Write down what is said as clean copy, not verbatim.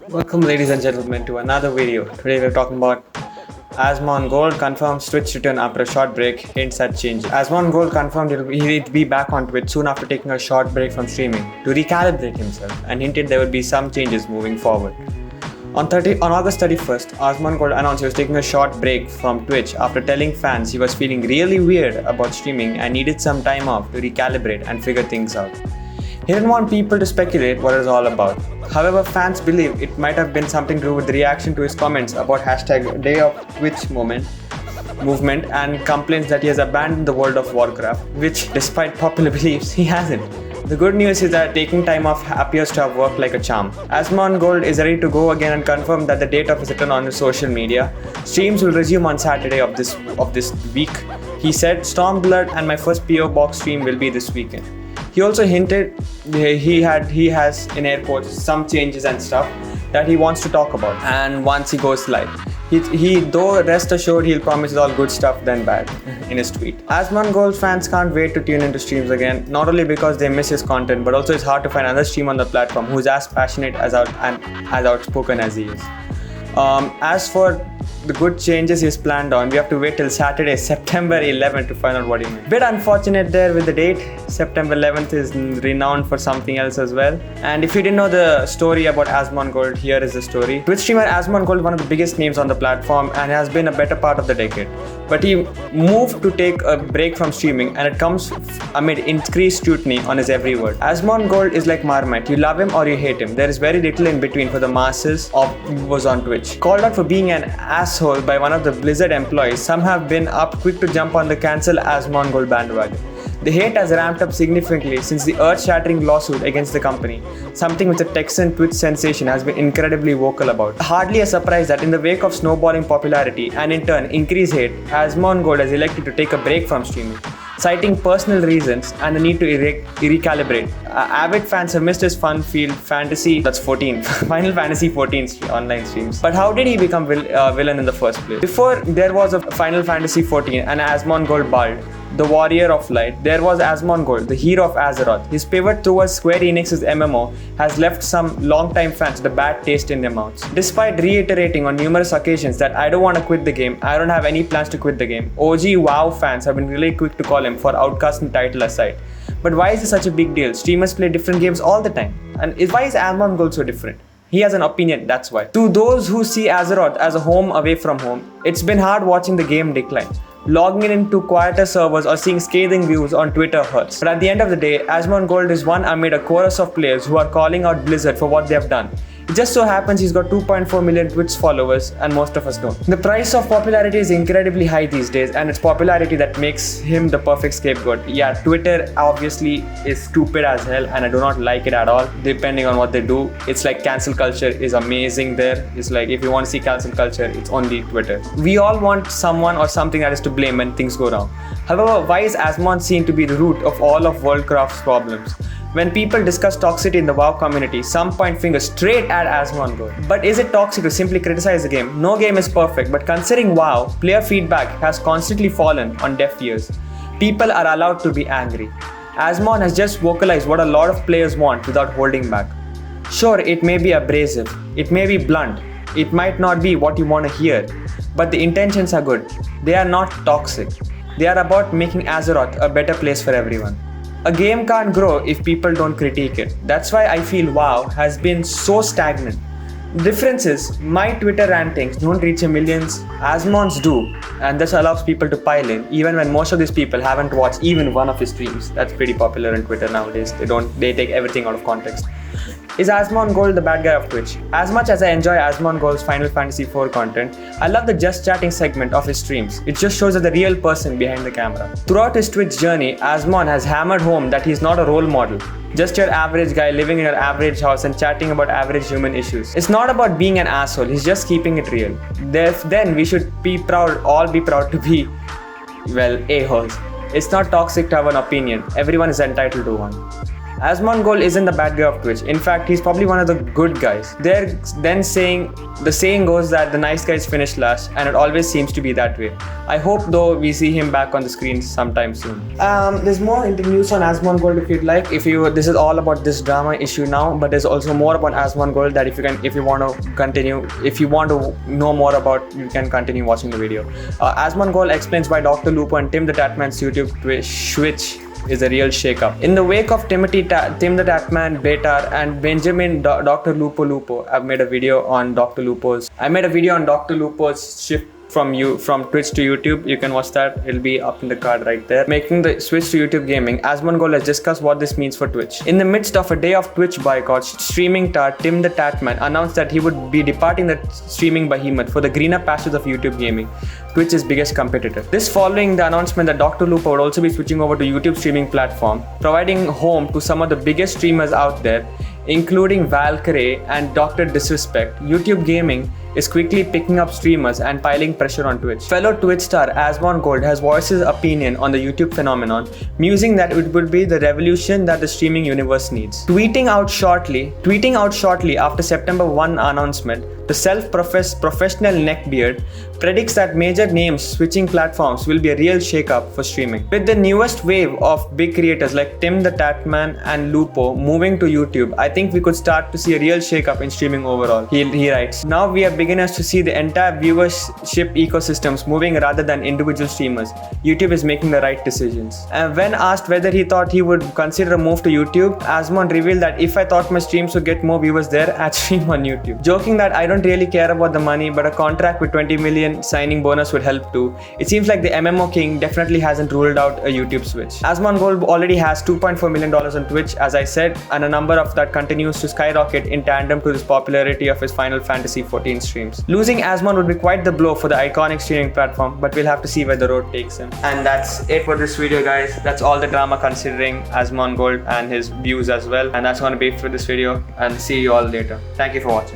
Welcome ladies and gentlemen to another video. Today we're talking about Asmongold confirms Twitch return after a short break, hints at change. Asmongold confirmed he'd be back on Twitch soon after taking a short break from streaming to recalibrate himself and hinted there would be some changes moving forward. On August 31st, Asmongold announced he was taking a short break from Twitch after telling fans he was feeling really weird about streaming and needed some time off to recalibrate and figure things out. He didn't want people to speculate what it was all about. However, fans believe it might have been something to do with the reaction to his comments about #Day of Twitch movement and complaints that he has abandoned the world of Warcraft, which, despite popular beliefs, he hasn't. The good news is that taking time off appears to have worked like a charm. Asmongold is ready to go again and confirmed that the date of his return on his social media. Streams will resume on Saturday of this week. He said, "Stormblood and my first PO box stream will be this weekend." He also hinted he has in air quotes some changes and stuff that he wants to talk about, and once he goes live. He though rest assured he'll promise all good stuff then bad in his tweet. Asmongold fans can't wait to tune into streams again, not only because they miss his content, but also it's hard to find another streamer on the platform who's as passionate as outspoken as he is. As for the good changes he's planned on, we have to wait till Saturday, September 11th to find out what he meant. Bit unfortunate there with the date. September 11th is renowned for something else as well. And if you didn't know the story about Asmongold, here is the story. Twitch streamer Asmongold is one of the biggest names on the platform and has been a better part of the decade. But he moved to take a break from streaming, and it comes amid increased scrutiny on his every word. Asmongold is like Marmite. You love him or you hate him. There is very little in between for the masses of viewers on Twitch. Called out for being an asshole by one of the Blizzard employees, some have been quick to jump on the cancel Asmongold bandwagon. The hate has ramped up significantly since the earth-shattering lawsuit against the company, something which the Texan Twitch sensation has been incredibly vocal about. Hardly a surprise that in the wake of snowballing popularity and in turn increased hate, Asmongold has elected to take a break from streaming, citing personal reasons and the need to recalibrate. Avid fans have missed his Final Fantasy 14 online streams. But how did he become villain in the first place? Before there was a Final Fantasy 14 and Asmongold Bald, the Warrior of Light, there was Asmongold, the hero of Azeroth. His pivot towards Square Enix's MMO has left some long-time fans with a bad taste in their mouths. Despite reiterating on numerous occasions that I don't want to quit the game, I don't have any plans to quit the game, OG WoW fans have been really quick to call him for outcasting title aside. But why is this such a big deal? Streamers play different games all the time. And why is Asmongold so different? He has an opinion, that's why. To those who see Azeroth as a home away from home, it's been hard watching the game decline. Logging into quieter servers or seeing scathing views on Twitter hurts. But at the end of the day, Asmongold is one amid a chorus of players who are calling out Blizzard for what they have done. It just so happens he's got 2.4 million Twitch followers and most of us don't. The price of popularity is incredibly high these days, and it's popularity that makes him the perfect scapegoat. Yeah, Twitter obviously is stupid as hell and I do not like it at all, depending on what they do. It's like cancel culture is amazing there. It's like if you want to see cancel culture, it's only Twitter. We all want someone or something that is to blame when things go wrong. However, why is Asmon seen to be the root of all of Worldcraft's problems? When people discuss toxicity in the WoW community, some point fingers straight at Asmongold. But is it toxic to simply criticize the game? No game is perfect, but considering WoW, player feedback has constantly fallen on deaf ears. People are allowed to be angry. Asmon has just vocalized what a lot of players want without holding back. Sure, it may be abrasive, it may be blunt, it might not be what you want to hear, but the intentions are good. They are not toxic. They are about making Azeroth a better place for everyone. A game can't grow if people don't critique it. That's why I feel WoW has been so stagnant. The difference is, my Twitter rantings don't reach millions, Asmon's do, and this allows people to pile in, even when most of these people haven't watched even one of his streams. That's pretty popular on Twitter nowadays. They take everything out of context. Is Asmongold the bad guy of Twitch? As much as I enjoy Asmongold's Final Fantasy IV content, I love the just chatting segment of his streams. It just shows the real person behind the camera. Throughout his Twitch journey, Asmon has hammered home that he's not a role model. Just your average guy living in your average house and chatting about average human issues. It's not about being an asshole, he's just keeping it real. Then we should all be proud to be, well, a-holes. It's not toxic to have an opinion. Everyone is entitled to one. Asmongold isn't the bad guy of Twitch. In fact, he's probably one of the good guys. They're then saying, the saying goes that the nice guys finish last, and it always seems to be that way. I hope though we see him back on the screen sometime soon. There's more news on Asmongold if you'd like. This is all about this drama issue now, but there's also more about Asmongold that if you want to know more about, you can continue watching the video. Asmongold explains why Drlupo and timthetatman's YouTube switch is a real shake-up. In the wake of Tim the Tatman, Betar, and Benjamin drlupo, I made a video on Drlupo's shift from Twitch to YouTube. You can watch that. It'll be up in the card right there. Making the switch to YouTube gaming. Asmongold has discussed what this means for Twitch. In the midst of a day of Twitch boycotts, streaming tar Tim the Tatman announced that he would be departing the streaming behemoth for the greener pastures of YouTube gaming, Twitch's biggest competitor. This following the announcement that Drlupo would also be switching over to YouTube streaming platform, providing home to some of the biggest streamers out there, including Valkyrie and Dr. Disrespect. YouTube gaming is quickly picking up streamers and piling pressure on Twitch. Fellow Twitch star Asmongold has voiced his opinion on the YouTube phenomenon, musing that it would be the revolution that the streaming universe needs. Tweeting out shortly after September 1 announcement, the self-professed professional neckbeard predicts that major names switching platforms will be a real shake-up for streaming. With the newest wave of big creators like Tim the Tatman and Lupo moving to YouTube, I think we could start to see a real shake-up in streaming overall. He writes, now we are beginners to see the entire viewership ecosystems moving rather than individual streamers. YouTube is making the right decisions. And when asked whether he thought he would consider a move to YouTube, Asmon revealed that if I thought my streams would get more viewers there, I'd stream on YouTube. Joking that I don't really care about the money, but a contract with 20 million signing bonus would help too. It seems like the MMO king definitely hasn't ruled out a YouTube switch. Asmongold already has $2.4 million on Twitch, as I said, and a number of that continues to skyrocket in tandem to this popularity of his Final Fantasy XIV streams. Losing Asmon would be quite the blow for the iconic streaming platform, but we'll have to see where the road takes him. And that's it for this video, guys. That's all the drama considering Asmongold and his views as well. And that's going to be it for this video, and see you all later. Thank you for watching.